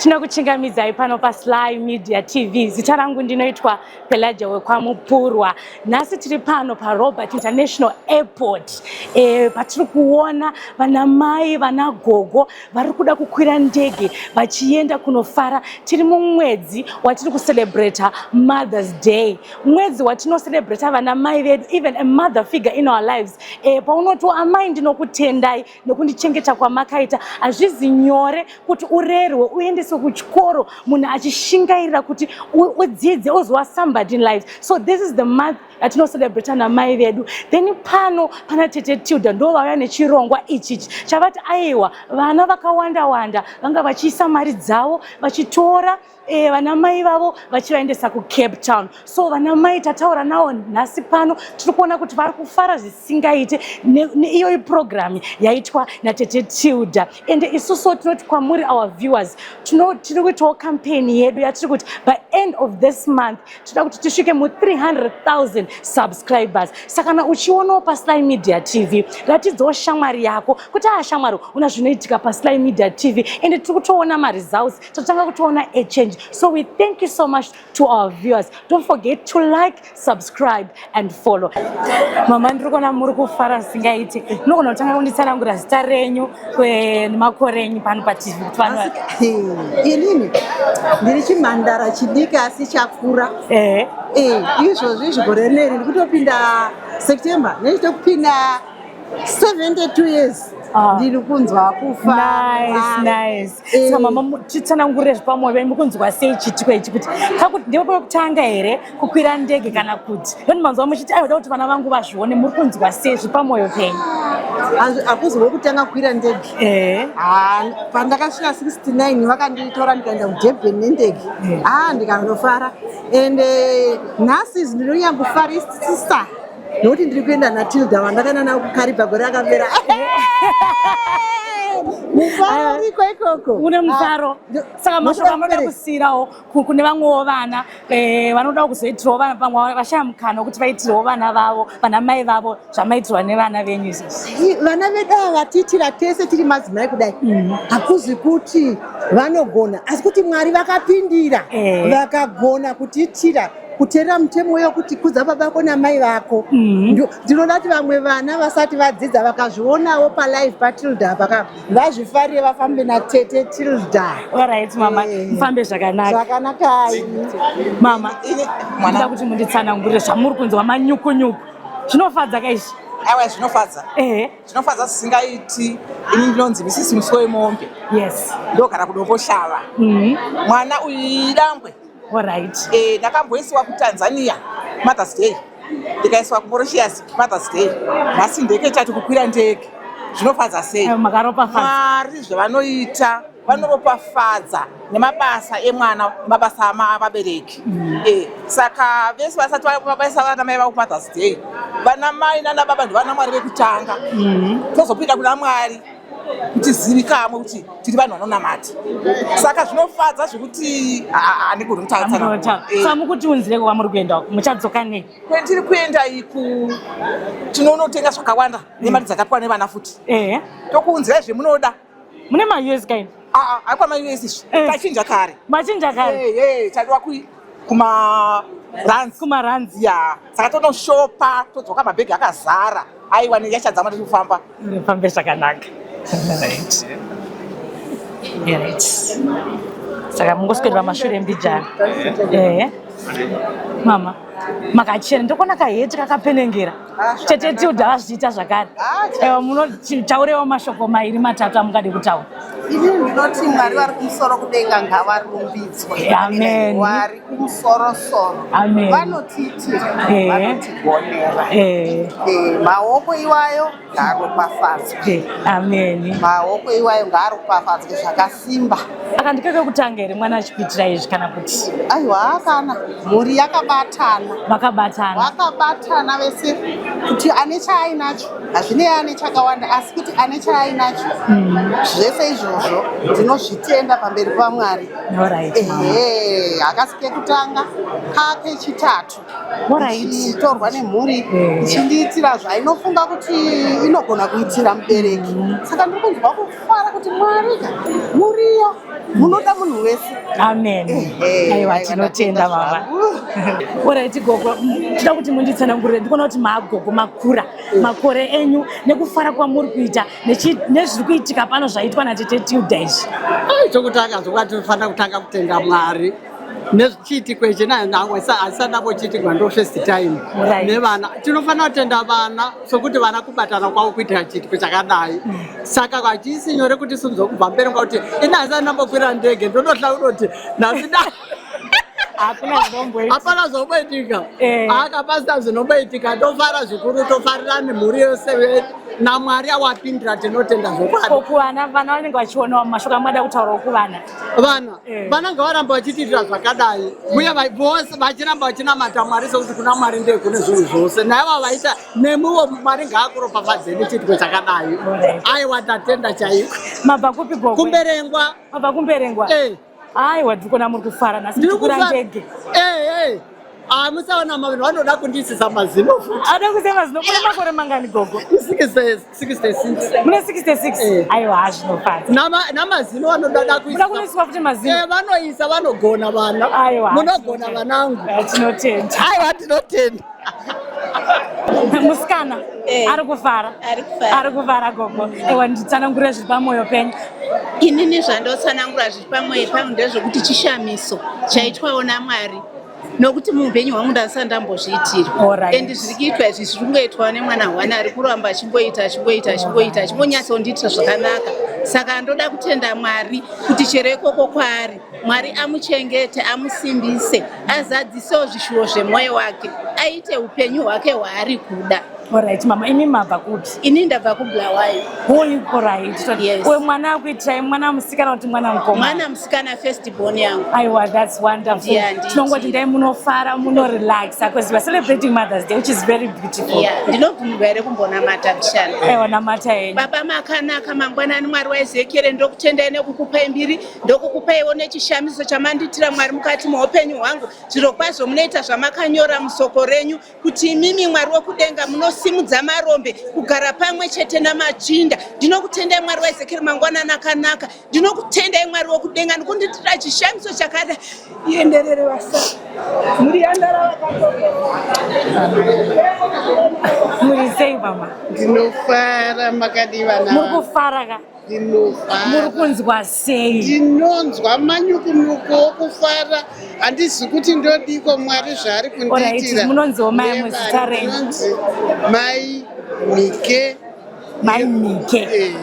Tinokuchingamidzai pano paSly Media TV. Zita rangu ndinoitwa Pelagia Wekwamupurwa. Nhasi tiri pano paRobert International Airport. Patiri kuona vanamai vanagogo vari kuda kukwira ndege vachienda kunofara. Tiri mumwedzi watiri kucelebrate Mother's Day. Mwedzi watinocelebrate vanamai vedu, even a mother figure in our lives. Paunoti amai ndinokutendai nokundichengeta kwamakaita. Hazvizi nyore kuti urerwe uendeswe kuchikoro munhu achishingairira kuti udzidze uzwa somebody in life. So this is the month atinocelebrate namai vedu. Then pano pana tete Tilda ndo vauya nechirongwa ichichi chavati aiwa vana vakawanda wanda vanga vachiisa mari dzavo vachitora vanamai vavo vachivaendesa kuCape Town. So vanamai tataura navo nhasi pano tiri kuona kuti vari kufara zvisingaite neiyo program yaitwa natete Tilda. And isusu tinoti kwamuri our viewers tiri kuitawo campaign yedu yatiri kuti by end of this month tinoda kuti tisvike mu 300,000 subscribers. Saka kana uchionawo paSly Media TV ratidzawo shamwari yako kuti shamwari una zvinoitika paSly Media TV and tiri kutoona results totanga kutoona a change. So we thank you so much to our viewers. Don't forget to like, subscribe and follow. Mama ndiri kuona muri kufara singaite. Nogona kutanga kunditsanangura zita renyu nemakore enyu pano paTV kuti vanhu inini ndiri chimhandara chidiki asi chakura. Izvozvi zvikore rineri ndikutopinda September nechitopinda 72 years. Ndiri kunzwa kufa. Nice. Saka mama titsanangurire zvipamwoyo mukunzwa sei chitiko ichi kuti kakuti ndipo pekutanga here kukwira ndege kana kuti ndoni manzwa muchiti ayoda kuti vana vangu vazvione muri kunzwa sei zvipamwoyo penyu? Hakuzwe kutanga kukwira ndege. Pandakasvika 69 vakanditora ndikaenda kuDurban nendege. Ndikandofara ende nhasi ndinonyambofarisisa nokuti ndiri kuenda naTilda vandakaenda nawo kuKariba gore rakapera. Mufaro riko ikoko. Une mufaro. Saka mashoko anoda kusirawo kune vamwewo vana vanoda kuzoitirawo vana pamwe vashaya mukana wekuti vaitirawo vana vavo vanamai vavo zvamaitirwa nevana venyu izvozvi. Vana vedu ava tiitira tese tiri madzimai kudai hakuzi kuti vanogona asi kuti Mwari vakapindira vakagona kutiitira kuteera mutemo wekuti kudza baba vako namai vako. Ndinoda kuti vamwe vana vasati vadzidza vakazvionawo palive paTilda vazvifarire vafambe natete Tilda. Alright mama, mufambe zvakanaka. Zvakanaka. Mama, ndinoda kuti munditsanangurire zvamuri kunzwa manyukunyuku. Zvinofadza kaizvi? Aiwa zvinofadza. Zvinofadza zisingaiti. Ini ndinonzi Misisi Muswe wemombe. Yes. Ndogara kudomboshava. Mwana uyu idambwe. Alright. Ndakamboisiwa kuTanzania Mother's Day. Ndikaiswa kuMauritius Mother's Day. Nhasi ndege chati kukwira ndege. Zvinofadza sei? Makaropafadza. Mwari zvavanoita vanoropafadza nemabasa emwana mabasa avabereki. Saka vese vasati vabaisa vana mai vavo kuMother's Day. Vana mai nana baba ndivana Mwari vekutanga. Tozopinda kuna Mwari kuti zivikamwe kuti tiri vanhu vanonamata. Saka zvinofadza zvekuti handikuri kutaura. Saka mukutiunzireko kwamuri kuenda muchadzoka nei? Kwendiri kuenda iku tinonotenga zvakawanda nemari dzakapiwa nevana futi. Tokuunzirai zvemunoda. Mune maUS kaini? Haikwa maUS izvi. Tachinja kare. Machinja kare? Tadiwa kumarands. Saka tonoshopa todzoka mabhegi akazara. Aiwa neyachadzama tiri kufamba. Mufambe zvakanaka. Right. Saka mungoswedera mashure mbijana. Mama, makachena ndokona kaheti kakapenengera. Tete Tilda vazviita zvakare. Munotaurewo mashoko mairi matatu amungade kutaura. Ini ndinoti Mwari vari kumusoro kudenga ngavarumbidzwe. Amen. Vari kumusoro-soro. Amen. Vanotiitira, vanotigonera. Maoko iwayo ngaaropafadzwe. Amen. Maoko iwayo ngaaropafadzwe zvakasimba. Akandikeke kutanga here mwana achikuitira izvi kana kuti? Aiwa hakana. Mhuri yakabatana. Vakabatana vese kuti ane chaainacho. Hazvinei ane chakawanda asi kuti ane chaainacho. Zvese izvozvo ndinozvitenda pamberi paMwari. Akasike kutanga kake chitatu. Ichitorwa nemhuri ichindiitira zvainofunga kuti inogona kuitira mubereki. Saka ndiri kunzwa kufara kuti Mwari muriyo munoda munhu wese. Amen. Aiwa, tinotenda mama. Alright gogo, tinoda kuti munditsanangurire. Ndikuona kuti maagogo makura, makore enyu nekufara kwamuri kuita nezviri kuitika pano zvaitwa naTete Tilda izvi. Chokutanga zvokuti tinofanira kutanga kutenda Mwari nezvichiitiko ichi nanhangwe asana vochiitirwa ndo first time nevana. Tinofanira kutenda vana sokuti vana kubatana kwavo kuitira chiitiko chakadai. Saka hachisi nyore kuti sunzo kubva mberi kwakuti ina asana nambokwira ndege ndonohla kuti nasida hapana zomboitika. Akapasita zvinomboitika tofara zvikuru, tofarira nemhuri yose naMwari awapindira. Tinotenda zvokwadi. Kuvana vanenge vachionawo mashoko amada kutaurawo kuvana. Vana ngavaramba vachitiitira zvakadai uye vose vachiramba vachinamata Mwari sokuti kuna Mwari ndiye kune zvinhu zvose. Naiva vaita nemuwo Mwari ngaakuropafadzeni chiitiko chakadai. Aiwa tatenda chaiko. Mabva kupi gogo? Kumberengwa. Mabva kumberengwa. Aiwa, ndikona muri kufara nasi tikura ndege. Musaona vanhu vanoda kundisisa mazino. Ada kuziva mazino. Mune makore mangani gogo? 66. Mune 66? Aiwa, hazvinofadza. Namazino vanoda kuisa. Muda kunoiswa futi mazino? Vanoisa, vanogona vana. Aiwa. Munogona vanangu. Tinotenda. Aiwa, tinotenda. Musikana ari kufara. Ari kufara gogo. Aiwa, nditsanangurire zviri pamwoyo penyu. Inini zvandotsanangura zviri pamwoyo pangu ndezvekuti chishamiso chaitwawo naMwari. Nokuti muupenyu hwangu ndasati ndambozviitira. Endi zviri kuitwa izvi zviri kungoitwa nemwana wani ari kuramba achimboita achimbonyatsondiitira zvakanaka. Saka ndoda kutenda Mwari kuti chero ikoko kwaari Mwari amuchengete, amusimbise, azadzisewo zvishuwo zvemwoyo wake, aite upenyu hwake hwaari kuda. Alright mama, imi mabva kuti? Ini ndabva kuBulawayo. Alright. Yes. Uye mwana akuitirai mwana musikana kuti mwana mukomana? Mwana musikana first born yangu. Aiwa, that's wonderful. Tinongoti ndai munofara, munorelaxa because you are celebrating Mother's Day, which is very beautiful. Ndinobvumirwa here kumbonamata mushana. Aiwa, namata henyu. Baba makanaka mangwanani Mwari waEzekieri, ndokutendai nekukupai mbiri, ndokukupaiwo nechishamiso chamandiitira Mwari mukati muupenyu hwangu. Zvirokwazvo munoita zvamakanyora musoko renyu kuti imimi Mwari wokudenga munosimudza marombe kugara pamwe chete namachinda. Ndinokutendai Mwari waEzekieri mangwanani akanaka. Ndinokutendai Mwari wokudenga nekundiitira chishamiso chakada. Ienderere vasa. Muri yandara vakatoka. Muri sei mama? Ndinofara makadiva na. Muri kufara ka? Ndinofara. Muri kunzwa sei? Ndinonzwa manyuku-nyuku okufara. Handisi kuti ndodiko Mwari zvaari kundiitira. Alright, munonziwo mai muzita renyu? Mai Mike. Mai Mike.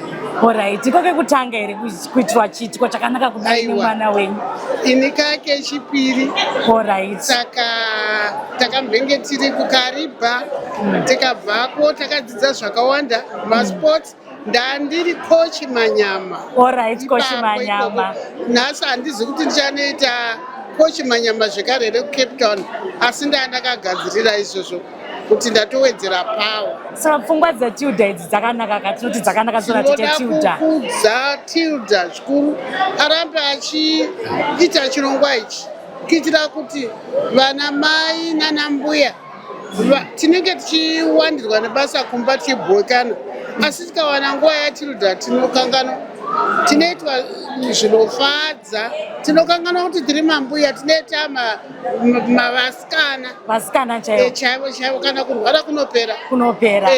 Alright, ikoke kutanga here kuitirwa chiitiko chakanaka kudai nemwana wenyu? Ini kake chipiri. Alright. Saka takambenge tiri kuKaribha, tikabvako takadzidza zvakawanda masports. Ndandiri coach Manyama. Alright, coach Manyama. Nhasi handizi kuti ndichanoita coach Manyama zvekare here kuCape Town, asi ndandakagadzirira izvozvo kuti ndatowedzera power. Saka pfungwa dzeTilda idzi dzakanaka ka? Tinoti dzakanaka sora Tete Tilda. Tinodakukudza Tilda zvikuru arambe achiita chirongwa ichi kuitira kuti vana mai nana mbuya tinenge tichiwandirwa nebasa kumba tichibhokana, asi tikawana nguva yaTilda tinokanganwa, tinoitwa zvinofadza, tinokanganwa kuti tiri mambuya, tinoita vasikana chaivo kana kurwara kunopera.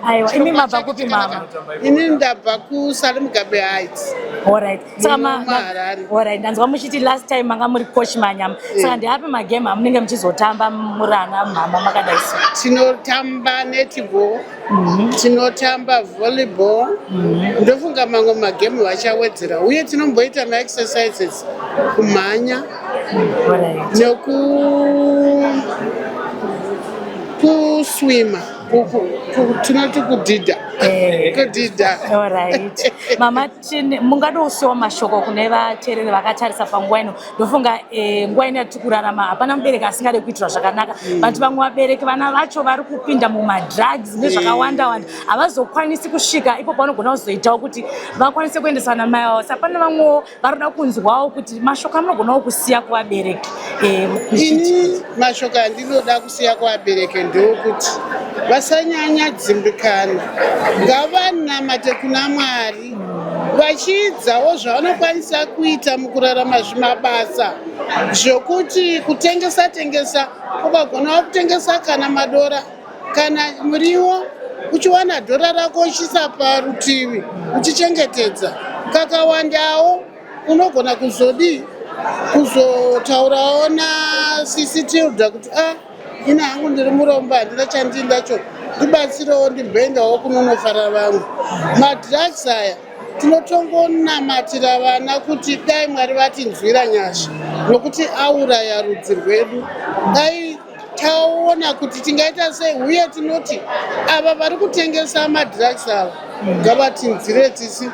Aiwa, imi mabva kupi mama? Ini ndabva kuSalem Gabe Heights. Alright. Saka Harare. Alright, ndanzwa muchiti last time manga muri coach Manyama. Saka ndiapi magame amunenge muchizotamba muri ana mama makadai so? Tinotamba netball, tinotamba volleyball, ndofunga mamwe magame vachawedzera, uye tinomboita ma-exercises kumhanya nekuswima, tinoti kudhidha. Alright. Mama, mungadosiwa mashoko kune vateereri vakatarisa panguva ino. Ndofunga nguva ino yatiri kurarama hapana mubereki asingade kuitirwa zvakanaka. Vantu vamwe vabereki vana vacho vari kupinda mumadrugs nezvakawanda wanda, havazokwanisi kusvika ipo pavanogona kuzoitawo kuti vakwanise kuendesa vana mai vavo. Saka pane vamwewo varoda kunzwawo kuti mashoko anogonawo kusiya kuvabereki. Ini mashoko andinoda kusiya kuvabereki ndeokuti vasanyanya dzimbikana, ngavanamate kuna Mwari, vachiidzawo zvavanokwanisa kuita mukurarama zvimabasa zvokuti kutengesa ukagona kutengesa kana madora kana muriwo uchiwana dhora rako uchisa parutivi uchichengetedza. Kakawandawo unogona kuzotaurawo naCC Tilda kuti ina hangu ndiri murombo handina chandindacho ndibatsirewo ndibhendawo kunonofara vamwe. Madrugs aya tinotongonamatira vana kuti dai Mwari vatinzwira nyasha nokuti auraya rudzi rwedu. Dai taona kuti tingaita sei uye tinoti ava vari kutengesa madrugs ava ngavatinzire tisi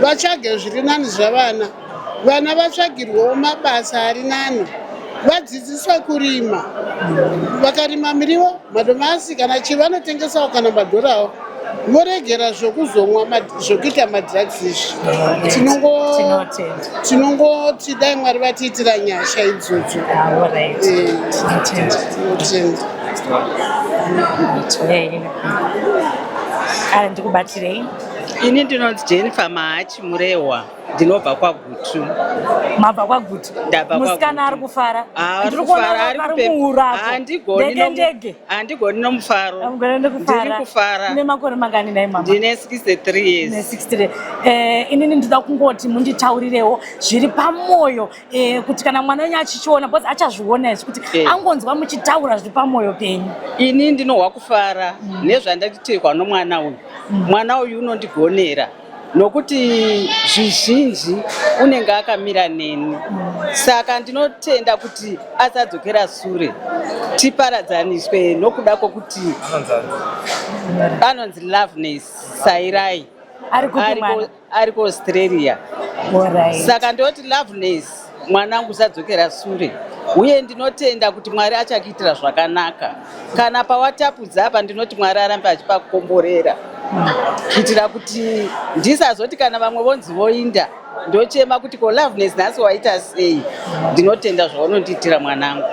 vatsvage zviri nani zvavana. Vana vatsvagirwawo mabasa ari nani, vadzidziswe kurima. Vakarima miriwo, madomasi kana chivanotengesawo kana madhorawo voregera zvokuzomwa zvokuita madrugs izvi. Tinongoti dai Mwari vatiitira nyasha idzodzo. Ndikubatirei. Ini ndinonzi Jennifer Mahachi Murewa, ndinobva kwaGutu. Mabva kwaGutu. Musikana ari kufara. Handigoni nomufaro. Ndiri kufara. Une makore mangani naye mama? Ndine 63 years. 63. Inini ndinoda kungoti munditaurirewo zviri pamwoyo kuti kana mwana wenyu achichiona bhozi achazviona izvi kuti angonzwa muchitaura zviri pamwoyo penyu. Ini ndinohwa kufara nezvandaiteerwa nomwana uyu. Mwana uyu unondigonera nokuti zvizhinji unenge akamira neni. Saka ndinotenda kuti asadzokera sure, tiparadzaniswe nokuda kwokuti anonzi Loveness Sairai ari kuAustralia. Saka ndoti Loveness, mwanangu usadzokera sure, uye ndinotenda kuti Mwari achakuitira zvakanaka. Kana pawatapudza apa ndinoti Mwari arambe achipakukomborera kuitira kuti ndisazoti kana vamwe vonzi voinda ndochema kuti ko Loveness nhasi waita sei. Ndinotenda zvaunondiitira mwanangu.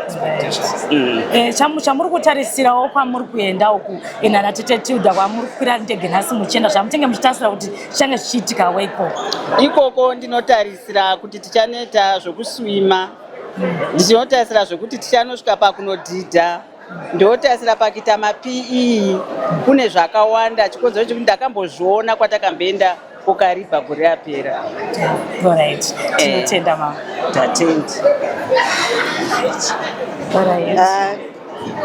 Chamuri kutarisirawo kwamuri kuenda uku nana Tete Tilda kwamuri kukwira ndege nhasi muchienda zvamutenge muchitarisira kuti zvichange zvichiitikawo ikoko? Ndinotarisira kuti tichanoita zvokuswima, ndinotarisira zvokuti tichanosvika pakunodhidha, ndotarisira pakuita maPE. Kune zvakawanda, chikonzero chekuti ndakambozviona kwatakamboenda kuKariba gore rapera. Tinotenda mama. Tatenda.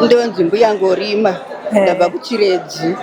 Ndonzi mbuya Ngorima, ndabva kuChiredzi.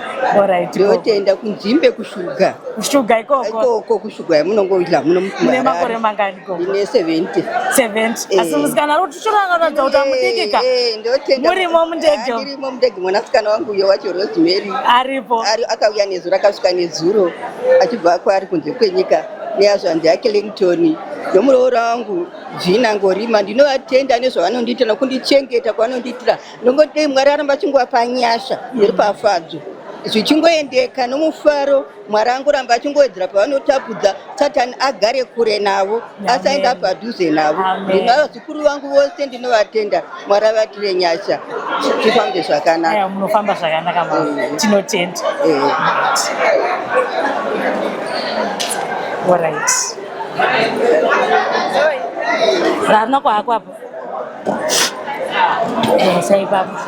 Ndotenda kunzimbe kushuga. Kushuga ikoko kushuga munongoila muno. Mune makore mangani koko? Ine 70. 70. Asi musikana ruti churangaradza kuti amudikika. Ndotenda. Murimo mundege. Ndirimo mundege, mwanasikana wangu uyo wacho Rosemary. Aripo. Akauya nezuro, akasvika nezuro achibva kwari kunze kwenyika neazvanzi yake Lington. Nomuroora wangu Dzina Ngorima, ndinovatenda nezvavanondiita nokundichengeta kwavanondiitira. Ndongoti Mwari aramba achingowapa nyasha iri pafadzo. Zvichingoendeka nomufaro, Mwari angoramba achingowedzera pavanotapudza, Satani agare kure navo, asaenda padhuze navo. Ndinavazukuru vangu vose ndinovatenda, Mwari avatire nyasha. Tifambe zvakanaka. Munofamba zvakanaka mama. Tinotenda. All right. Rana kwa hapo. Sai baba.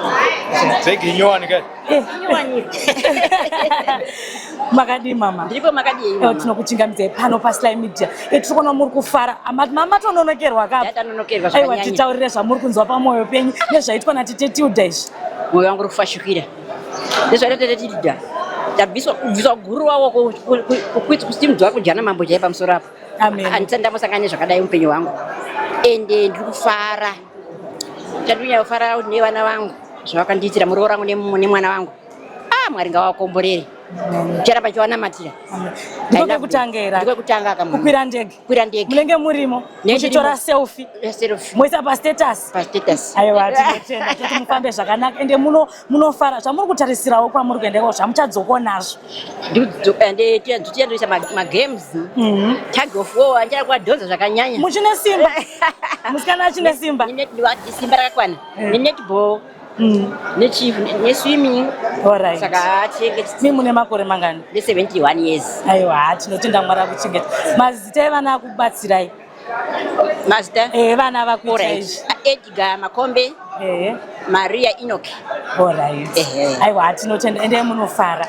Take nyuani ke. Nyuani. Makadi mama. Ndipo makadi yeye. Tinokuchingamidza pano paSly Media. Tirikuona muri kufara. Mama tononokerwa kapa. Yatanonokerwa zvakanyanya. Aiwa titaurire zvamuri kunzwa pamwoyo penyu nezvaitwa naTete Tilda izvi. Mwoyo wangu ufashukira. Nezvaitwa Tilda. Tabviswa guru wawo kuti mudzi kujana mambo chaipa pamusoro apo. Amen. Handisandambosangana zvakadai upenyu hwangu. Ende ndiri kufara. Chandunya kufara nevana vangu. Zvavakandiitira muroora wangu nemwana wangu. Mwari ngavakomborere. Charamba chiwanamatira. Ndiko kutangira. Ndiko kutanga kama. Kukwira ndege. Kukwira ndege. Munenge murimo. Muchitora selfie. Selfie. Moisa pa status. Pa status. Aiwa tinotenda kuti mufambe zvakanaka ende munofara zvamuri kutarisirawo kwamuri kuendeko zvamuchadzokona nazvo. Ende tiyandoisa magames. Tag of war anjara kwadhonza zvakanyanya. Muchine simba. Musikana achine simba. Simba rakakwana. Netball. neswimming. Alright. Saka achengeta. Mimi mune makore mangani? 71 years. Aiwa, tinotenda Mwari akuchengeta. Mazita evana akubatsirai? Mazita? Vana vakuita izvi. Edgar Makombe. Maria Enoch. Alright. Aiwa, tinotenda ende munofara.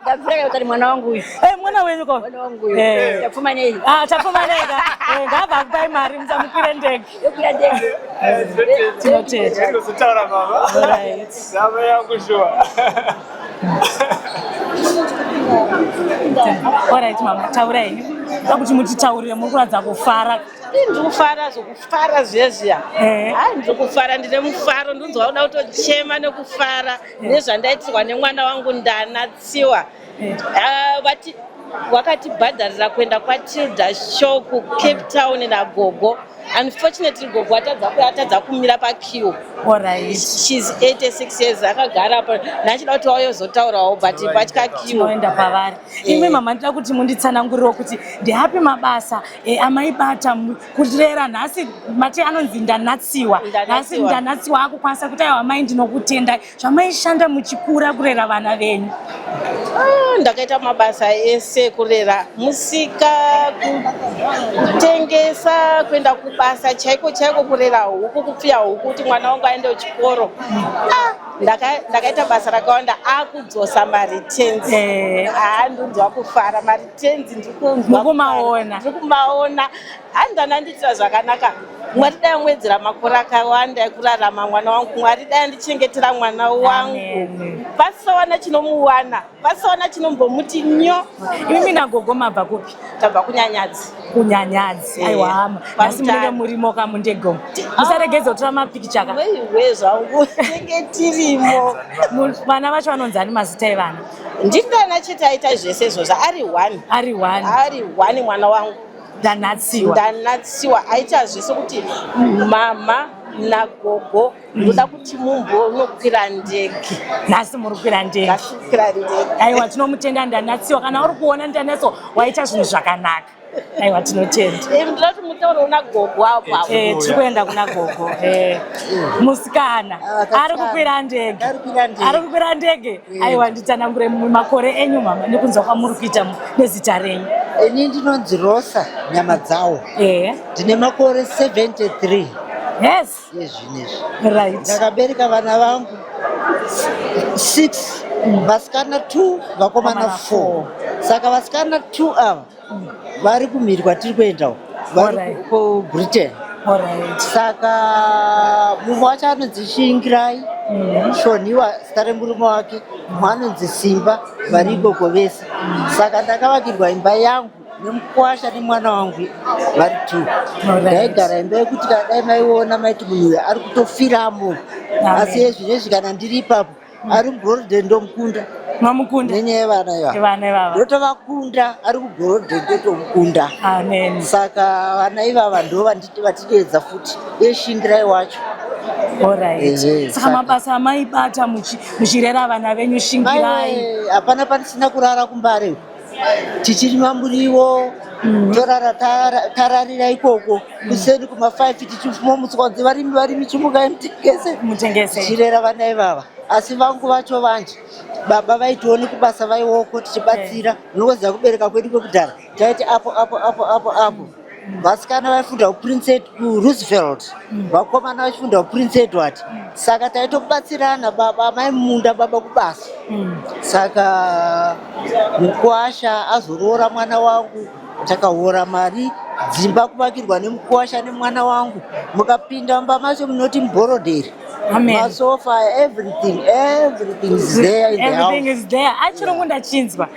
Ndapfeka kuti mwana wangu uyu. Mwana wenyu ko? Mwana wangu uyu. Tapfuma nei? Tapfuma nei ka? Ngabva kupai mari musamukwire ndege. Yokwira ndege. Tinotenda. Ndikuzitaura mama. Alright. Zama yangu shuwa. Alright mama, taurai. Kuti mutitaurire muri kuradza kufara. Ndikufara zvokufara zvezvia. Ndikufara ndine mufaro ndinzwa kutochema nekufara nezvandaitirwa nemwana wangu ndanatsiwa. Wakatibhadharira kuenda kwaTilda Show kuCape Town naGogo. Unfortunately Gogo atadza kumira paqueue. Alright. She's 86 years akagara apa. Nachida kuti wayozotaurawo but patya queue. Tinoenda pavari. Imi mama ndida kuti munditsanangurire kuti ndihapi mabasa amaibata kurera nhasi mati anonzi ndanatsiwa. Nhasi ndanatsiwa akukwanisa kuti aiwa mai ndinokutenda. Zvamaishanda muchikura kurera vana venyu. Ndakaita mabasa ese kurera musika, kutengesa, kuenda kubasa chaiko kurera huku, kupfuya huku kuti mwana wangu aende kuchikoro. Ndakaita basa rakawanda akudzosa mari tenzi. Ndinzwa kufara mari tenzi ndikumaona. Handananditira zvakanaka. Mwari dai amwedzera makore akawanda ekurarama mwana wangu. Mwari dai andichengetera mwana wangu. Pasawana chinomuwana. Pasawana chinombomuti nyo. Imi naGogo mabva kupi? Tabva kuNyanyadzi. KuNyanyadzi. Aiwa. Asi munenge murimo kaMundego. Musaregedze kutora mapikicha ka. Wewe zvangu tenge tirimo. Vana vacho vanonzani mazita evana? Ndindana chete aita zvese izvozvo ari 1. Ari 1. Ari 1 mwana wangu. Ndanatsiwa aita zvese kuti mama naGogo ndoda kuti mumbonokwira ndege. Nhasi muri kukwira ndege. Ndakwira ndege. Aiwa tinomutenda ndanatsiwa kana uri kuona ndanatsiwa waita zvinhu zvakanaka. Aiwa tinotenda. Ndinoti mutauro naGogo apo. Tiri kuenda kuna Gogo. Musikana ari kukwira ndege. Ari kukwira ndege. Aiwa nditsanangure makore enyu mama nekunzwa kwamuri kuita nezita renyu. Ini ndinonzi Rosa Nyamadzawo. Ndine makore 73. Yes. Yezvinezvi. Right. Ndakabereka vana vangu 6, vasikana 2, vakomana 4. Saka vasikana 2 ava vari kumhiri kwatiri kuendawo. Vari kuBritain. Saka mumwe wacho anonzi Shingirai, Shoniwa zita remurume wake, mumwe anonzi Simba, vari ikoko vese. Saka ndakavakirwa imba yangu nemukwasha nemwana wangu vari 2. Ndaigara imba yekuti dai maiona maiti munhu uyu ari kutofiramo. Asi yezvinezvi kana ndiri ipapo ari kuGolden ndomukunda. Mamukunda nenyaya yevana ivava ndotovakunda, ari kuGolden ndotomukunda. Amen. Saka vana ivava ndo vatidedza futi yeshingirai wacho. Alright. Saka mabasa amaibata muchirera vana venyu Shingirai. Hapana patisina kurara kumbare. Tichirima muriwo, torara tararira ikoko. Kuseni kuma5 tichifuma muswadzi varimi chimukai mutengese. Tichirera vana ivava. Asi vangu vacho vanje baba vaitioni kubasa vaiwoko tichibatsira. Nokuziva kubereka kwedu kwekudhara taiti apo. Vasikana vaifunda kuRoosevelt, vakomana vaifunda kuPrince Edward. Saka taitobatsirana, baba amai munda, baba kubasa. Saka mukwasha azoroora mwana wangu, takaora mari dzimba kuvakirwa nemukwasha nemwana wangu. Mukapinda mumba macho munoti muBorodheri. Masofa, everything is there in the house. Everything is there. Achiri kundachinzwa.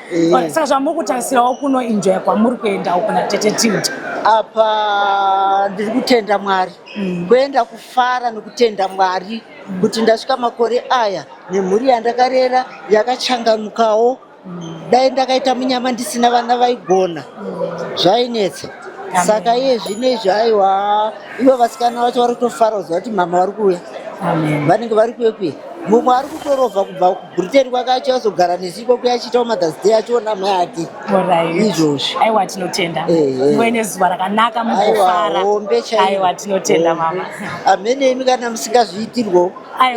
Saka zvamuri kutarisirawo kuno enjoy kwamuri kuendawo kuna tete Tilda. Apa ndiri kutenda Mwari. Kuenda kufara nekutenda Mwari kuti ndasvika makore aya nemhuri yandakarera yakachangamukawo. Dai ndakaita munyama ndisina vana vaigona. Zvainetsa. Saka iye zvinezvi aiwa ivo vasikana vacho vari kutofara kuziva kuti mama vari kuuya. Vanenge vari kuye. mumwe ari kutorovha kubva kubritain kwakacho azogara nesiko kuyachiitawo mothers day achiona mai ake izvozvo. Aiwa tinotenda muve nezuva rakanaka mukufara. Aiwa tinotenda mama. Amenemi kana musingazviitirwo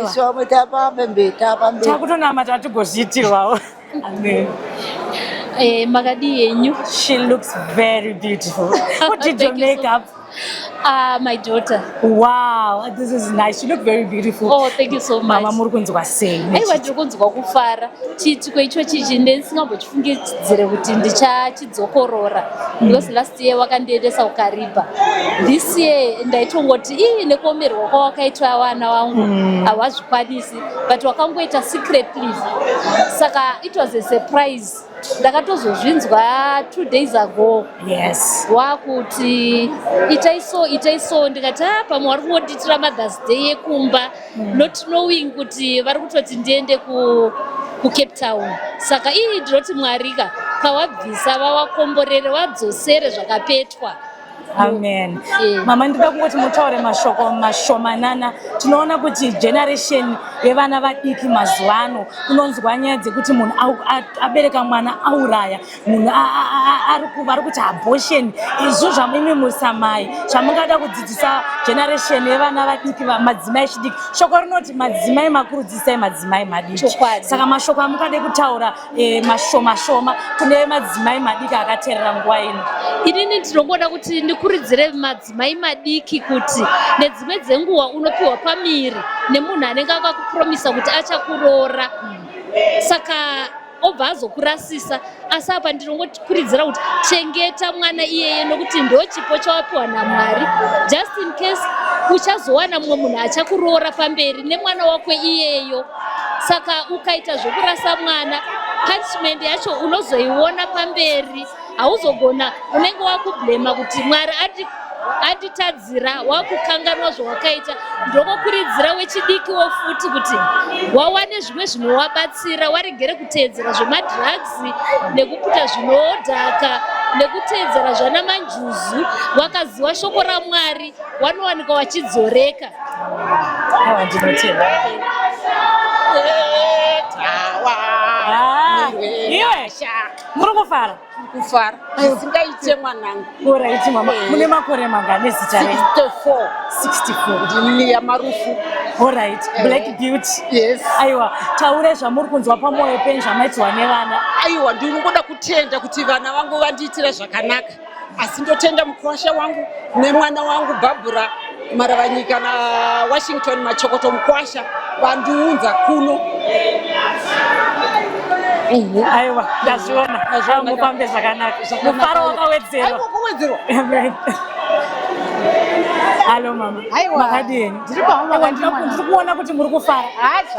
isu vamwe tapambe takutonamata tigozviitirwawo. Amen. Makadi yenyu. She looks very beautiful. What did you make up? My daughter. Wow, this is nice. You look very beautiful. Oh, thank you so much. Mama muri kunzwa sei? Aiwa ndiri kunzwa kufara. Chiitiko ichochi ndisingambochifungidzire kuti ndichidzokorora. Because last year wakandiendesa ukaripa. This year ndaitongoti nekomerwa kwawakaitwa vana vangu havazvikwanisi, but wakangoita secret leave. Saka it was a surprise. Ndakatozozvinzwa 2 days ago. Yes. Wakuti itaiso ndikati pamwe vari kungotiitira mothers day yekumba, not knowing kuti vari kutoti ndiende kuCape Town. Saka ndinoti mwarika pawabvisa vavakomborere vadzosere zvakapetwa. Amen. Mama ndida kungoti mutaure mashoko mashomanana. Tinoona kuti generation yevana vadiki mazuvano unonzwa nyaya dzekuti munhu abereka mwana auraya, munhu ari kuti abortion. Izvo zvamimi musamai zvamungada kudzidzisa generation yevana vadiki madzimai echidiki. Shoko rinoti madzimai makurudzisai madzimai madiki. Saka mashoko amungade kutaura mashoma kune madzimai madiki akateerera nguva ino. Inini ndinongoda kuti ndikuridzire madzimai madiki kuti nedzimwe dzenguva unopiwa pamiri nemunhu anenge akakupromisa kuti achakuroora, saka obva azokurasisa. Asi apa ndinongokuridzira kuti chengeta mwana iyeye nokuti ndo chipo chawapiwa naMwari, just in case uchazowana mumwe munhu achakuroora pamberi nemwana wako iyeyo. Saka ukaita zvokurasa mwana, punishment yacho unozoiona pamberi. Hauzogona, unenge wakublema kuti Mwari atitadzira, wakukanganwa zvawakaita. Ndokokuridzira wechidikiwo futi kuti wawane zvimwe zvinowabatsira, waregere kuteedzera zvemadrugs nekuputa zvinodhaka nekuteedzera zvana manjuzu. Wakaziva shoko raMwari wanowanika wachidzoreka. Iwe muri kufara? Kufara singaite mwanangu. Alright mama. Mune makore mangani zita renyu? 64. Ndini yamarufu. Alright. Black Beauty. Yes. Aiwa, taure zvamuri kunzwa pamwoyo penyu zvamaitirwa nevana. Aiwa, ndinoda kutenda kuti vana vangu vandiitira zvakanaka. Asi ndotenda mukwasha wangu nemwana wangu Barbara Maravanyika na Washington Machokoto Mukwasha vandiunza kuno. Aiwa, ndazviona mufambe zvakanaka. Mufaro wakawedzerwa. Amen. Halo mama. Makadi yenyu. Ndiri kuona kuti muri kufara.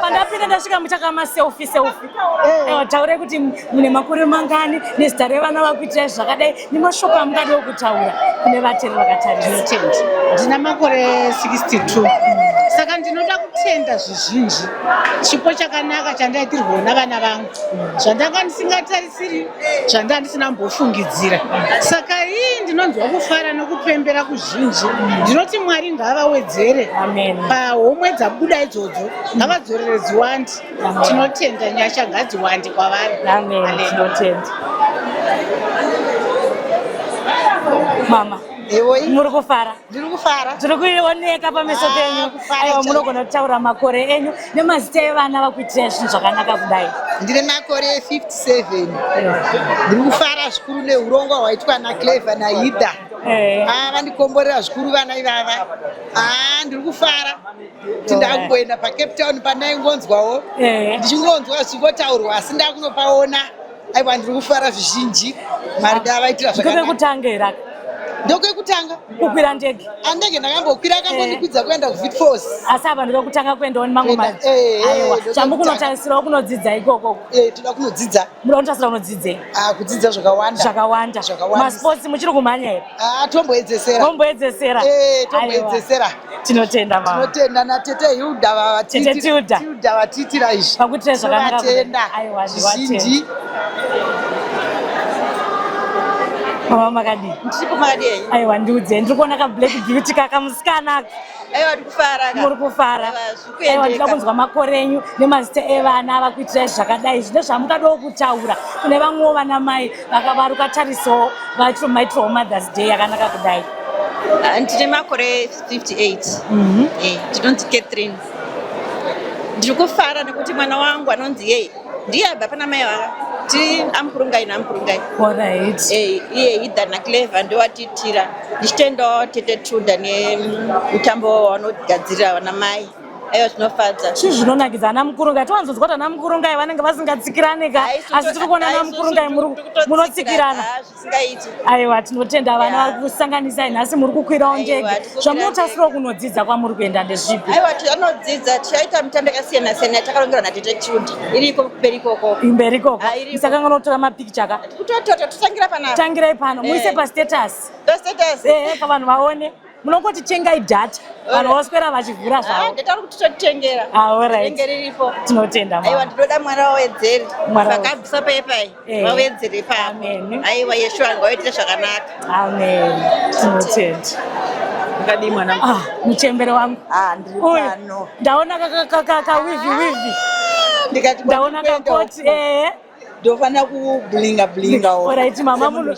Pandapinda ndasvika muchakama selfie. Ewa taure kuti mune makore mangani nezita revana vakuitirai zvakadai nemashoko amungade kutaura kune vateri vakatarisa. Ndina makore 62. Saka ndinoda kutenda zvizhinji chipo chakanaka chandaitirwa navana vangu, zvandanga ndisingatarisiri, zvandanga ndisina mbofungidzira. Saka ndinonzwa kufara nokupembera kuzhinji. Ndinoti Mwari ngavawedzere pahomwe dzabuda idzodzo, ngavadzorere dziwandi. Tinotenda nyasha ngadziwandi kwavari. Amen. Tinotenda. Mama. Muri kufara? Ndiri kufara. Tiri kuioneka pameso penyu. Aiwa, munogona kutaura makore enyu nemazita evana vakuitirai zvinhu zvakanaka kudai? Ndine makore 57. Ndiri kufara zvikuru neurongwa hwaitwa naClever naHida. Vandikomborera zvikuru vana ivava. Ndiri kufara. Tindangoenda paCape Town pandaingonzwawo. Ndichingonzwa zvingotaurwa asi ndakunopaona. Aiwa, ndiri kufara zvizhinji. Mwari ngavaitira zvakanaka. Ndokekutangira. Ndokwekutanga kukwira ndege. Andege ndakambokwira akambondikwidza kuenda kuVitForce. Asi apa ndokutanga kuendawo nemamwe mati. Aiwa, chamukunotarisirawo kunodzidza ikoko. Toda kunodzidza. Munotarisira kunodzidzei? Kudzidza zvakawanda. Zvakawanda. Masports muchiri kumhanya here? Tomboedzesera. Tomboedzesera. Tomboedzesera. Tinotenda mama. Tinotenda natete Hilda vavatitira. Tete Hilda. Hilda vatitira izvi. Pakuitira zvakanaka. Aiwa, zvizhinji. Mama Makadi. Ndiri kuMakadi. Aiwa ndiudze ndiri kuona ka Black Beauty kakamusikana. Aiwa ndikufara ka. Muri kufara. Aiwa ndida kunzwa makore enyu nemazita evana vakuitira zvakadai zvine zvamungadawo kutaura kune vamwewo vana mai vari ukatarisawo vachitomaitirawo Mother's Day yakanaka kudai. Ndine makore 58. Ndinonzi Catherine. Ndiri kufara nekuti mwana wangu anonzi yeye ndiye abva pana mai vanga ti amkurungai namkurungai. Alright. Iye idhana Clever ndowatitira ndichitendawo tete Truda nemutambo wanogadzirira vana mai. Aiwa zvinofadza. Chii zvinonakidza ana mukurungai towanzodzwa kuti ana mukurungai vanenge vasingatsikirane ka asi tiri kuona ana mukurungai munotsikirana. Zvisingaiti. Aiwa tinotenda vana vari kusanganisa nhasi muri kukwirawo ndege zvamunotasirawo kunodzidza kwamuri kuenda ndezvipi? Aiwa tinodzidza tichaita mitambo yakasiyana siyana yatakarongerwa natete Truda iriko mberi koko. Mberi koko saka nganotora mapikicha ka kutotora totangira panapa. Tangirai pano muise pastatus. Pavanhu vaone munongoti tengai data vanhu vaswera vachivhura zvavo. Ndataura kuti totengera. Alright. Riripo. Tinotenda. Aiwa ndinoda mwara wawedzere. Vakabvisa pepai. Wawedzere pa. Amen. Aiwa Yeshua ngawaitire zvakanaka. Amen. Tinotenda. Ngadi mwana. Muchembere wangu. Ndiri pano. Ndaona wivi. Ndikati ndaona kakoti ndofana kublinga. Alright mama muno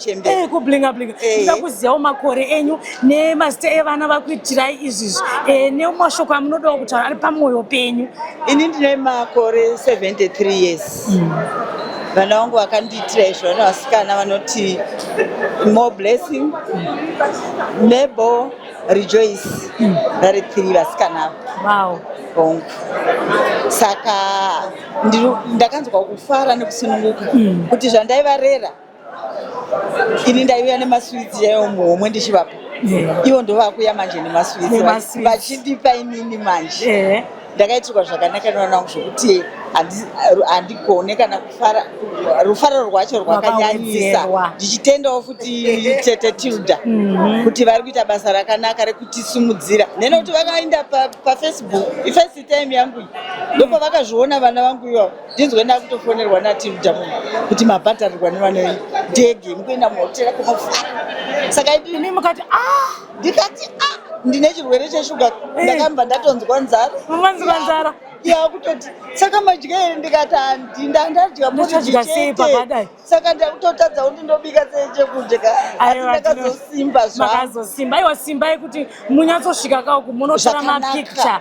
kublinga. Ndida kuzivawo makore enyu nemazita evana vakuitirai izvizvi nemashoko amunodawo kutaura ari pamwoyo penyu. Ini ndine makore 73 years. Vana vangu vakandiitira izvo vana vasikana vanoti More Blessing, Mabel, Rejoice. Vari 3 vasikana. Wow. Saka ndakanzwa kufara nekusununguka kuti zvandaivarera ini ndaiuya nemaswitsi yaiwo muhomwe ndichivapa ivo ndovakuya manje nemaswitsi vachindipa inini manje. Ndakaitirwa zvakanaka nevana vangu zvokuti handigone kana kufara rufaro rwacho rwakanyanyisa ndichitendawo futi tete Tilda kuti vari kuita basa rakanaka rekutisimudzira nekuti vakaenda paFacebook ifirst time yangu ndopa vakazviona vana vangu ivo ndinzwe ndakutofonerwa naTilda kuti mabhadharirwa nevana ndege mukuenda muhotera kumafara saka ini mukati ndikati ndine chirwere cheshuga ndakamba ndatonzwa nzara. Mumanzwa nzara yakutoti saka madyere ndikati ndandadya muchete saka ndakutotadza kuti ndobika sei chekudya asi ndakazosimba zvakazosimba. Aiwa simbai kuti munyatsosvika kauku munotora mapicture.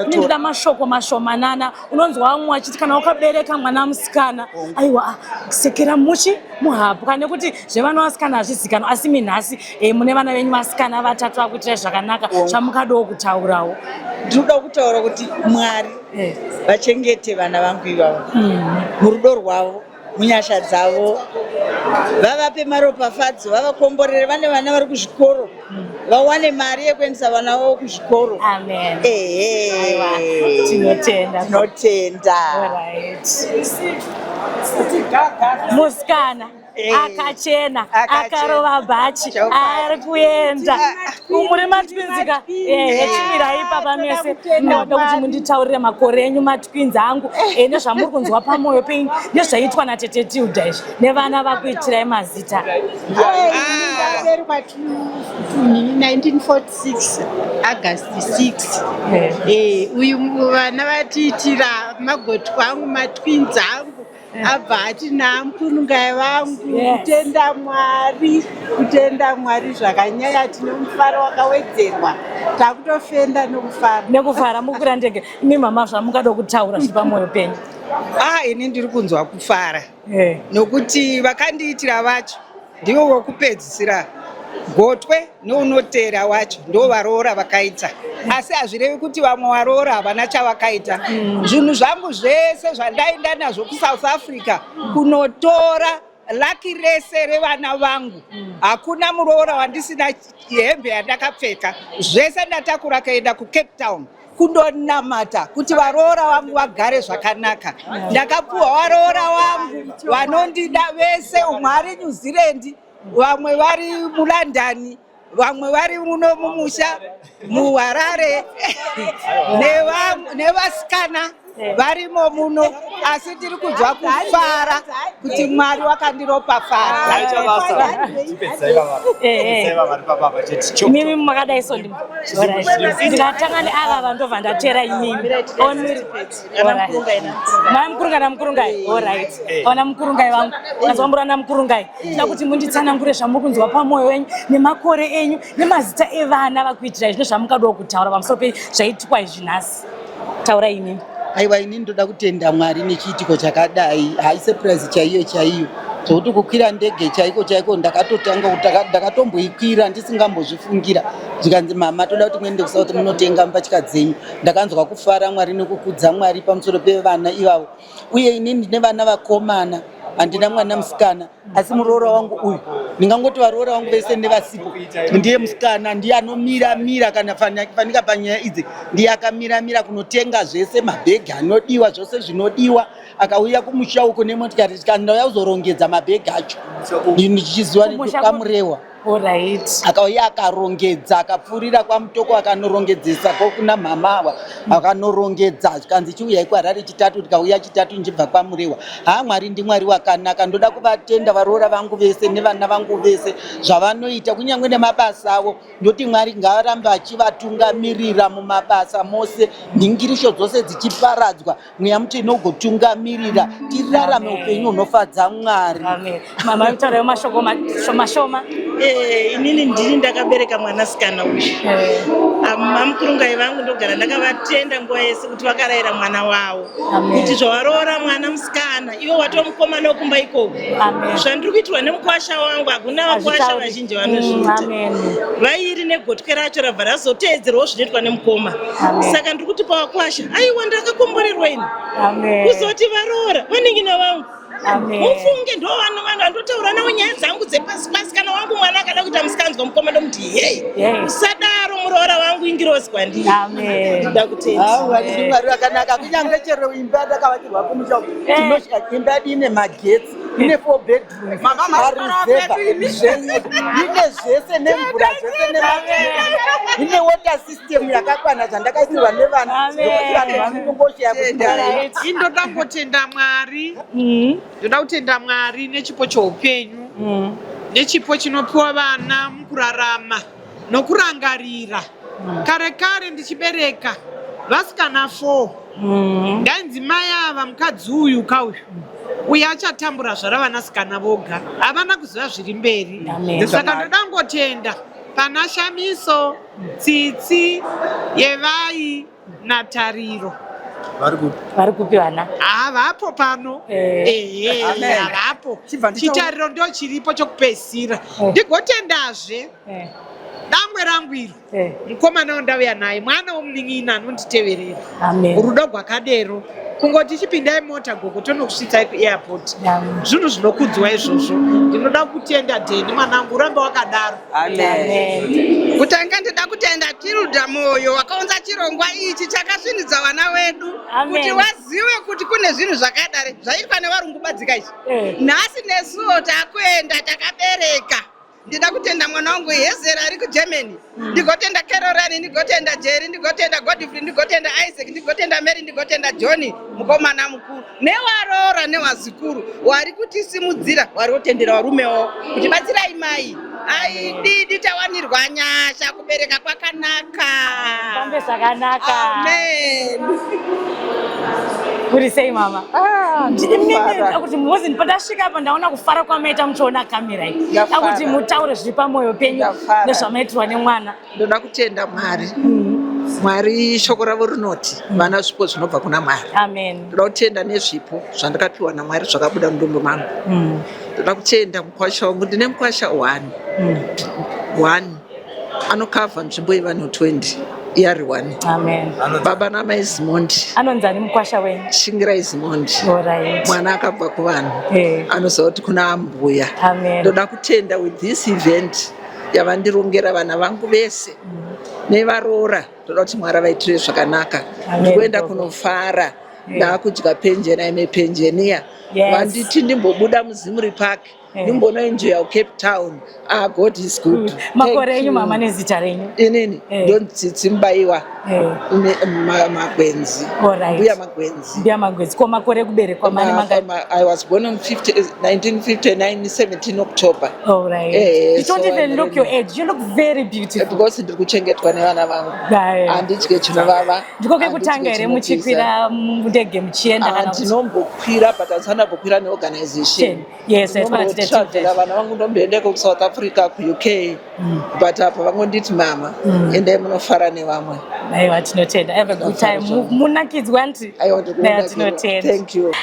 Ndida mashoko mashomanana unonzwa vamwe vachiti kana wakabereka mwana musikana aiwa sekera muhabwa nekuti zvevana vasikana hazvizikanwa asi minhasi mune vana venyu vasikana vatatu vakuitirai zvakanaka zvamukadawo kutaurawo. Ndinoda kutaura kuti Mwari vachengete vana vangu ivavo murudo rwavo munyasha dzavo vavape maropafadzo vavakomborere vane vana vari kuzvikoro vawane mari yekuendesa vana vavo kuzvikoro. Amen. Tinotenda. Musikana akachena akarova bhachi ari kuenda muri matwinzika chimirai papa mese ndinoda kuti munditaurire makore enyu matwinzi angu nezvamuri kunzwa pamwoyo penyu nezvaitwa natete Tilda izvi nevana vakuitirai mazita. Ndaberwa 1946 August 6 uyu vana vatiitira magotwa angu matwinzi angu abva ati namkurungai vangu kutenda Mwari zvakanyanya tine mufaro wakawedzerwa takutofenda nekufara mukura ndege. Imi mama zvamungada kutaura zviri pamwoyo penyu? Ini ndiri kunzwa kufara nokuti vakandiitira vacho ndivo wokupedzisira gotwe neunotera wacho ndo varoora vakaita asi hazvirevi kuti vamwe varoora havana chavakaita. Zvinhu zvangu zvese zvandaenda nazvo kuSouth Africa kunotora laki rese revana vangu hakuna muroora wandisina hembe yandakapfeka zvese ndatakura kaenda kuCape Town kundonamata kuti varoora vangu vagare zvakanaka. Ndakapuwa varoora vangu vanondida vese, umwe ari New Zealand, vamwe vari muLondon, vamwe vari muno mumusha muHarare nevasikana varimo muno asi tiri kunzwa kufara kuti Mwari wakandiropafadza. Mimi makadai so ndikatanga neava vandobva ndatera imimi namkurungai alright ona mukurungai vangu nazvambura namukurungai tida kuti munditsanangure zvamukunzwa pamwoyo wenyu nemakore enyu nemazita evana vakuitirai zvino zvamukadawo kutaura pamusoro pezvaitikwa izvi nhasi. Taura imimi. Aiwa, inini ndoda kutenda Mwari nechiitiko chakadai, haisepuraisi chaiyo zvokuti kukwira ndege chaiko ndakatomboikwira ndisingambozvifungira zvikanzi mama toda kuti muende kuSouth munotenga mbatya dzenyu. Ndakanzwa kufara Mwari nekukudza Mwari pamusoro pevana ivavo, uye inini ndine vana vakomana, handina mwana musikana, asi muroora wangu uyu ndingangoti varoora wangu vese nevasipo ndiye musikana, ndiye anomira kana fanika panyaya idzi, ndiye akamira kunotenga zvese mabhegi anodiwa, zvose zvinodiwa, akauya kumusha uko nemotikari tikandauya kuzorongedza mabhegi acho ndichiziva kamurewa. Alright. Akauya akarongedza, akapfurira kwamutoko akanorongedzesa kuna mama ava akanorongedza zvikanzi chiuyai kuHarare chitatu, tikauya chitatu nchibva kwamurewa. Mwari ndiMwari wakanaka, ndoda kuvatenda varoora vangu vese nevana vangu vese zvavanoita kunyangwe nemabasa avo, ndoti Mwari ngavarambe achivatungamirira mumabasa mose, nhingirisho dzose dzichiparadzwa, mweya muti inogotungamirira tirarame upenyu hunofadza Mwari. Amen. Mama mtaurayo mashoko mashoma. Inini ndini ndakabereka mwanasikana uyu. Mamukurungai vangu ndogara ndakavatenda nguva yese kuti vakarayira mwana wavo kuti zvawaroora mwana musikana iwo watomukomana wokumba ikoko. Zvandiri kuitirwa nemukwasha wangu hakuna vakwasha vazhinji vanozviita. Vairi negotwe racho rabva razoteedzerwawo zvinoitwa nemukoma. Saka ndiri kuti pavakwasha aiwa ndakakomborerwa ini kuzoti varoora vaningina vangu mufunge ndo vanhu vandotaura nawo nyaya dzangu dzepasi pasi. Kana wangu mwana akada kuita musikanzwa mukoma ndomuti hei usadaro muroora wangu ingirosi kwandiri. Ndoda kutenda Mwari wakanaka, kunyange chero imba ndakavakirwa kumusha tinosvika imba ine magetsi, ine 4 bedrooms, ine zvese nemvura zvese nemagetsi, ine water system yakakwana zvandakaisirwa nevana zvokuti vanhu vanotongoshaya kuti indoda kutenda Mwari. Ndoda kutenda Mwari nechipo choupenyu, nechipo chinopiwa vana mukurarama nokurangarira. Kare ndichibereka vasikana 4, ndainzi mai ava mukadzi uyu uyu achatambura zvara vanasikana voga, havana kuziva zviri mberi. Saka ndoda ngotenda pana Shamiso, Tsitsi, Yevai naTariro. Vari kupi vana? Vapo pano. Vapo. Chitariro ndo chiripo chokupedzisira. Ndigotendazve dangwe rangu iro mukomana wandauya naye mwana womunin'ina anonditeverera. Rudo rwakadero kungoti chipindai mota gogo tonokusvitsa kuairport. Zvinhu zvinokudzwa izvozvo. Ndinoda kutenda Dheni mwanangu, urambe wakadaro. Kutanga ndoda kutenda Tilda Moyo wakaunza chirongwa ichi chakasvinidza vana vedu kuti wazive kuti kune zvinhu zvakadare zvaitwa nevarungubadzika ichi. Nhasi nesuwo takuenda takabereka. Ndida kutenda mwana wangu Hezera ari kuGermany, ndigotenda Caroline, ndigotenda Jerry, ndigotenda Godfrey, ndigotenda Isaac, ndigotenda Mary, ndigotenda John mukomana mukuru, newaroora newazikuru wari kutisimudzira, wari kutendera varumewo kuti batsirai mai. Didi tawanirwa nyasha, kubereka kwakanaka. Pambe zvakanaka. Amen. Muri sei mama? Kuti muzi pandasvika apa ndaona kufara kwamaita muchiona kamera iyi. Kuti mutaure zviri pamwoyo penyu nezvamaitirwa nemwana. Ndoda kutenda Mwari. Mwari shoko ravo rinoti vana zvipo zvinobva kuna Mwari. Amen. Ndoda kutenda nezvipo zvandakapiwa naMwari zvakabuda mudumbu mangu. Ndoda kutenda mukwasha wangu, ndine mukwasha 1 anokavha nzvimbo yevanhu 20 iyari 1. Amen. Baba namai Zimondi. Anonzani mukwasha wenyu? Shingirai Zimondi. Mwana akabva kuvanhu. Anoziva kuti kuna ambuya. Ndoda kutenda with this event yavandirongera vana vangu vese nevaroora. Ndoda kuti Mwari vaitire zvakanaka. Ndikuenda kunofara. Ndakudya penjeni, ime penjenia. Vanditi ndimbobuda muZimuri Park. Ndimbonoenjoya Cape Town. God is good. Makore enyu mama nezita renyu? Inini ndonzi Mubayiwa Magwenzi. Alright. Mbuya Magwenzi. Mbuya Magwenzi. Kwa makore kuberekwa mani manga? I was born on 1959, 17 October. Alright. You don't even look your age. You look very beautiful. Because ndiri kuchengetwa nevana vangu. Handitye chinovava. Ndikoke kutanga here muchikwira ndege muchienda kana kuti? Ndinombokwira but handisana kukwira neorganization. Yes, travela vana vangu ndomboende kuSouth Africa, kuUK. But apa vangonditi mama, endai munofara nevamwe. Aiwa, tinotenda. Have a good time. Munakidzwa nti? Aiwa, tinotenda. Thank you.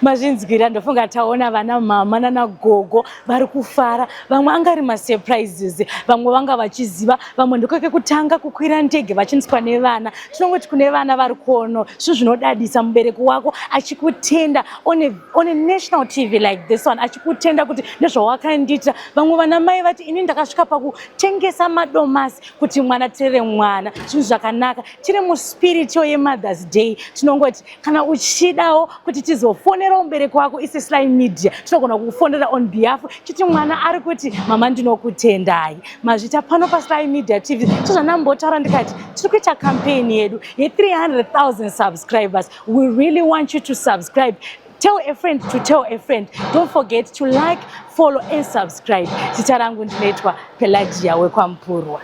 Mazvinzwira ndofunga taona vana mama nana gogo vari kufara, vamwe angari masurprises, vamwe vanga vachiziva, vamwe ndokweke kutanga kukwira ndege vachinzwa nevana. Tinongoti kune vana vari kuono zvinhu zvinodadisa mubereki wako achikutenda on a national TV like this one, achikutenda kuti ndezvawakandita. Vamwe vana mai vati ini ndakasvika pakutengesa madomasi kuti mwana tere mwana. Zvinhu zvakanaka. Tiri muspiritual yeMother's Day. Tinongoti kana uchidawo kuti tizofonera mubereki wako isi Slime Media, tinogona kukufonera on behalf chiti mwana ari kuti mama ndinokutendai. Mazvita pano paSlime Media TV tozvanambotaura ndikati tiri kuita campaign yedu ye 300,000 subscribers. We really want you to subscribe. Tell a friend to tell a friend. Don't forget to like, follow and subscribe. Zita rangu ndinoitwa Pelagia wekwamupurwa.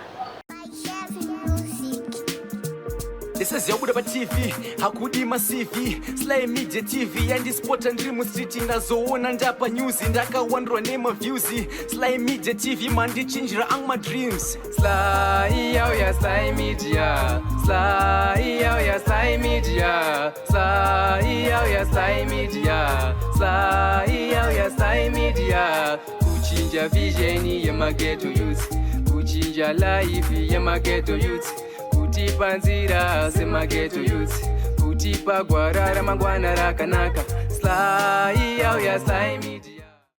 This is Yabuda TV, Hakudima CV, Slime Media TV, and this spot and dream street in the zone and up a news in Daka wonder name of views. Slime Media TV, man, they change my dreams. Slime, yeah, Slime Media. Slime, yeah, Slime Media. Slime, yeah, Slime Media. Slime, yeah, Slime Media. Kuchinja vision, yeah, my ghetto youth. Kuchinja life, yeah, my ghetto youth. Kutipa nzira semageto youth, kutipa gwara ramangwana rakanaka. Slime, yeah, Slime Media.